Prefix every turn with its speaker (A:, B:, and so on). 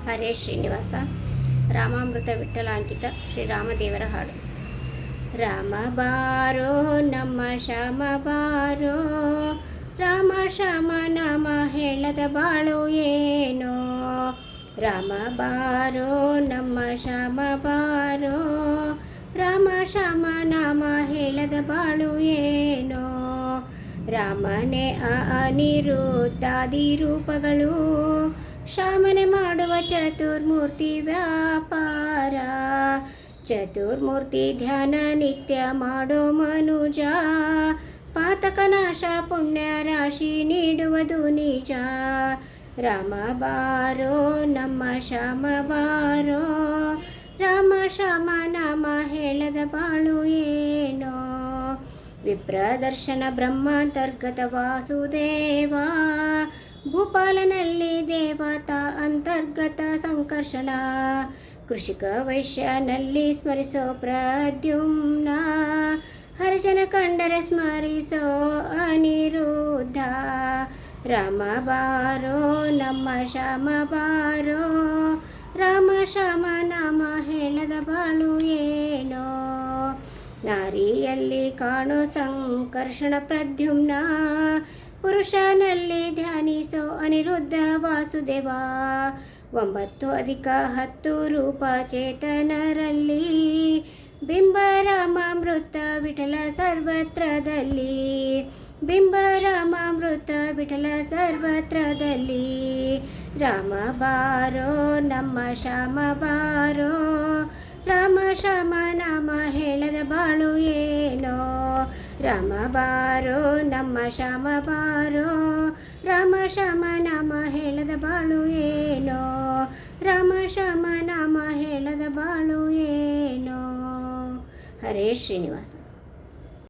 A: ಹರೇ ಶ್ರೀನಿವಾಸ. ರಾಮಾಮೃತ ವಿಠಲಾಂಕಿತ ಶ್ರೀರಾಮದೇವರ ಹಾಡು. ರಾಮ ಬಾರೋ ನಮ್ಮ ಶ್ಯಾಮ ಬಾರೋ, ರಾಮ ಶ್ಯಾಮ ನಾಮ ಹೇಳದ ಬಾಳು ಏನೋ. ರಾಮ ಬಾರೋ ನಮ್ಮ ಶ್ಯಾಮ ಬಾರೋ, ರಾಮ ಶ್ಯಾಮ ನಾಮ ಹೇಳದ ಬಾಳು ಏನೋ. ರಾಮನೇ ಅನಿರುದ್ಧಾದಿ ರೂಪಗಳು, ಶ್ಯಾಮನೆ ಮಾಡುವ ಚತುರ್ಮೂರ್ತಿ ವ್ಯಾಪಾರ. ಚತುರ್ಮೂರ್ತಿ ಧ್ಯಾನ ನಿತ್ಯ ಮಾಡೋ ಮನುಜ, ಪಾತಕ ನಾಶ ಪುಣ್ಯ ರಾಶಿ ನೀಡುವುದು ನಿಜ. ರಾಮ ಬಾರೋ ನಮ್ಮ ಶ್ಯಾಮ ಬಾರೋ, ರಾಮ ಶ್ಯಾಮ ನಾಮ ಹೇಳದ ಬಾಳು ಏನೋ. ವಿಪ್ರದರ್ಶನ ಬ್ರಹ್ಮಾಂತರ್ಗತ ವಾಸುದೇವ, ಭೂಪಾಲನಲ್ಲಿ ದೇವತಾ ಅಂತರ್ಗತ ಸಂಕರ್ಷಣ. ಕೃಷಿಕ ವೈಶ್ಯನಲ್ಲಿ ಸ್ಮರಿಸೋ ಪ್ರದ್ಯುಮ್ನ, ಹರಿಜನ ಕಂಡರೆ ಸ್ಮರಿಸೋ ಅನಿರುದ್ಧ. ರಾಮ ಬಾರೋ ನಮ್ಮ ಶ್ಯಾಮ ಬಾರೋ, ರಾಮ ಶ್ಯಾಮ ನಾಮ ಹೇಳದ ಬಾಳು ಏನೋ. ನಾರಿಯಲ್ಲಿ ಕಾಣೋ ಸಂಕರ್ಷಣ ಪ್ರದ್ಯುಮ್ನ, ಪುರುಷನಲ್ಲಿ ಧ್ಯಾನಿಸೋ ಅನಿರುದ್ಧ ವಾಸುದೇವ. 9 + 10 ರೂಪ ಚೇತನರಲ್ಲಿ, ಬಿಂಬ ರಾಮಾಮೃತ ವಿಠಲ ಸರ್ವತ್ರದಲ್ಲಿ. ಬಿಂಬ ರಾಮಾಮೃತ ವಿಠಲ ಸರ್ವತ್ರದಲ್ಲಿ. ರಾಮ ಬಾರೋ ನಮ್ಮ ಶ್ಯಾಮ ಬಾರೋ, ರಾಮ ಶ್ಯಾಮ ನಾಮ ಹೇಳದ ಬಾಳು ಏನೋ. ರಾಮ ಬಾರೋ ನಮ್ಮ ಶ್ಯಾಮ ಬಾರೋ, ರಾಮ ಶ್ಯಾಮ ನಾಮ ಹೇಳದ ಬಾಳು ಏನೋ. ರಾಮ ಶ್ಯಾಮ ನಾಮ ಹೇಳದ ಬಾಳು ಏನೋ. ಹರೇ ಶ್ರೀನಿವಾಸ.